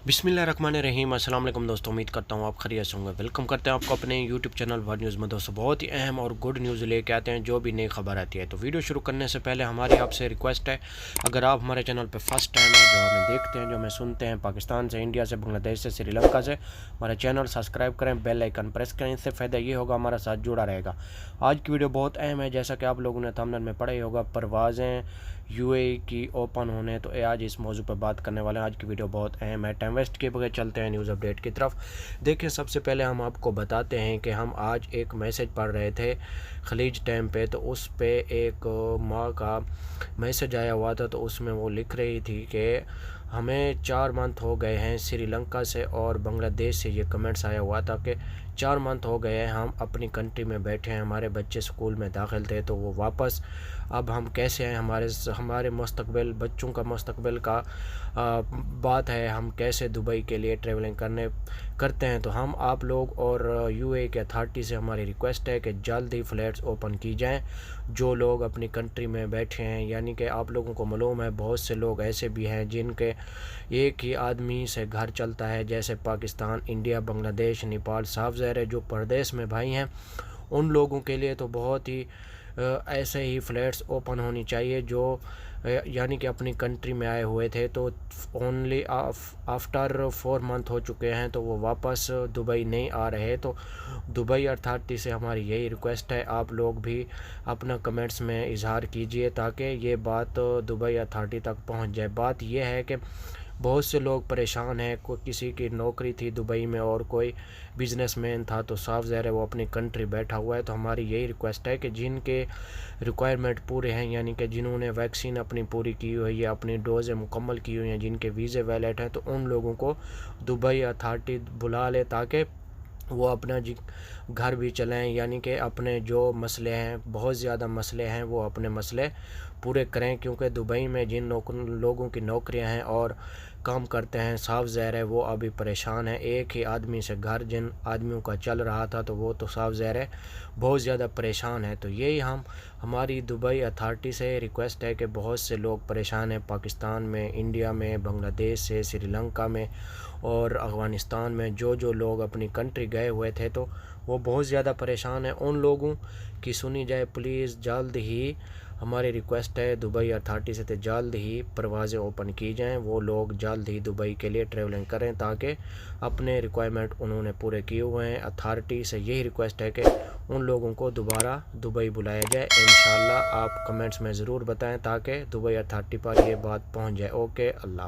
बिस्मिल्लाहिर्रहमानिर्रहीम। अस्सलाम वालेकुम दोस्तों, उम्मीद करता हूँ आप खैरियत से होंगे। वेलकम करते हैं आपको अपने यूट्यूब चैनल वर्ल्ड न्यूज़ में। दोस्तों बहुत ही अहम और गुड न्यूज़ लेके आते हैं जो भी नई खबर आती है। तो वीडियो शुरू करने से पहले हमारी आपसे रिक्वेस्ट है, अगर आप हमारे चैनल पर फर्स्ट टाइम है, जो हमें देखते हैं, जो हमें सुनते हैं पाकिस्तान से, इंडिया से, बांग्लादेश से, श्रीलंका से, हमारा चैनल सब्सक्राइब करें, बेल आइकन प्रेस करें। इससे फ़ायदा ये होगा हमारा साथ जुड़ा रहेगा। आज की वीडियो बहुत अहम है, जैसा कि आप लोगों ने थंबनेल में पढ़ा ही होगा, परवाज़ें यूएई की ओपन होने। तो आज इस मौजू पर बात करने वाले हैं। आज की वीडियो बहुत अहम है। टाइम वेस्ट के बगैर चलते हैं न्यूज़ अपडेट की तरफ। देखिए, सबसे पहले हम आपको बताते हैं कि हम आज एक मैसेज पढ़ रहे थे खलीज टाइम पे, तो उस पे एक माँ का मैसेज आया हुआ था। तो उसमें वो लिख रही थी कि हमें 4 मंथ हो गए हैं श्रीलंका से और बांग्लादेश से। ये कमेंट्स आया हुआ था कि 4 मंथ हो गए हैं हम अपनी कंट्री में बैठे हैं, हमारे बच्चे स्कूल में दाखिल थे तो वो वापस अब हम कैसे हैं, हमारे मुस्तकबिल, बच्चों का मुस्तकबिल का बात है, हम कैसे दुबई के लिए ट्रैवलिंग करते हैं। तो हम आप लोग और यूएई के अथॉरिटी से हमारी रिक्वेस्ट है कि जल्द ही फ़्लैट्स ओपन की जाएं जो लोग अपनी कंट्री में बैठे हैं। यानी कि आप लोगों को मालूम है, बहुत से लोग ऐसे भी हैं जिनके एक ही आदमी से घर चलता है, जैसे पाकिस्तान, इंडिया, बांग्लादेश, नेपाल, साफ ज़ाहिर है जो परदेश में भाई हैं उन लोगों के लिए तो बहुत ही ऐसे ही फ़्लैट्स ओपन होनी चाहिए जो यानी कि अपनी कंट्री में आए हुए थे तो ओनली आफ्टर 4 मंथ हो चुके हैं तो वो वापस दुबई नहीं आ रहे। तो दुबई अथॉरिटी से हमारी यही रिक्वेस्ट है, आप लोग भी अपना कमेंट्स में इजहार कीजिए ताकि ये बात दुबई अथॉरिटी तक पहुंच जाए। बात यह है कि बहुत से लोग परेशान हैं, कोई किसी की नौकरी थी दुबई में और कोई बिजनेसमैन था तो साफ ज़ाहिर है वो अपनी कंट्री बैठा हुआ है। तो हमारी यही रिक्वेस्ट है कि जिनके रिक्वायरमेंट पूरे हैं, यानी कि जिन्होंने वैक्सीन अपनी पूरी की हुई है, अपनी डोज़ें मुकम्मल की हुई हैं, जिनके वीज़े वैलिड हैं, तो उन लोगों को दुबई अथॉरिटी बुला ले ताकि वो अपना घर भी चलाएं। यानी कि अपने जो मसले हैं, बहुत ज़्यादा मसले हैं, वो अपने मसले पूरे करें। क्योंकि दुबई में जिन लोगों की नौकरियां हैं और काम करते हैं, साफ ज़ाहिर है वो अभी परेशान है। एक ही आदमी से घर जिन आदमियों का चल रहा था तो वो तो साफ ज़ाहिर है बहुत ज़्यादा परेशान है। तो यही हमारी दुबई अथॉरिटी से रिक्वेस्ट है कि बहुत से लोग परेशान हैं पाकिस्तान में, इंडिया में, बांग्लादेश से, श्रीलंका में और अफ़गानिस्तान में। जो लोग अपनी कंट्री गए हुए थे तो वो बहुत ज़्यादा परेशान हैं, उन लोगों की सुनी जाए प्लीज़। जल्द ही हमारी रिक्वेस्ट है दुबई अथॉरिटी से, तो जल्द ही परवाज़ें ओपन की जाएं, वो लोग जल्द ही दुबई के लिए ट्रैवलिंग करें ताकि अपने रिक्वायरमेंट उन्होंने पूरे किए हुए हैं। अथॉरिटी से यही रिक्वेस्ट है कि उन लोगों को दोबारा दुबई बुलाया जाए। इंशाल्लाह आप कमेंट्स में ज़रूर बताएं ताकि दुबई अथॉरिटी पर ये बात पहुंच जाए। ओके, अल्लाह।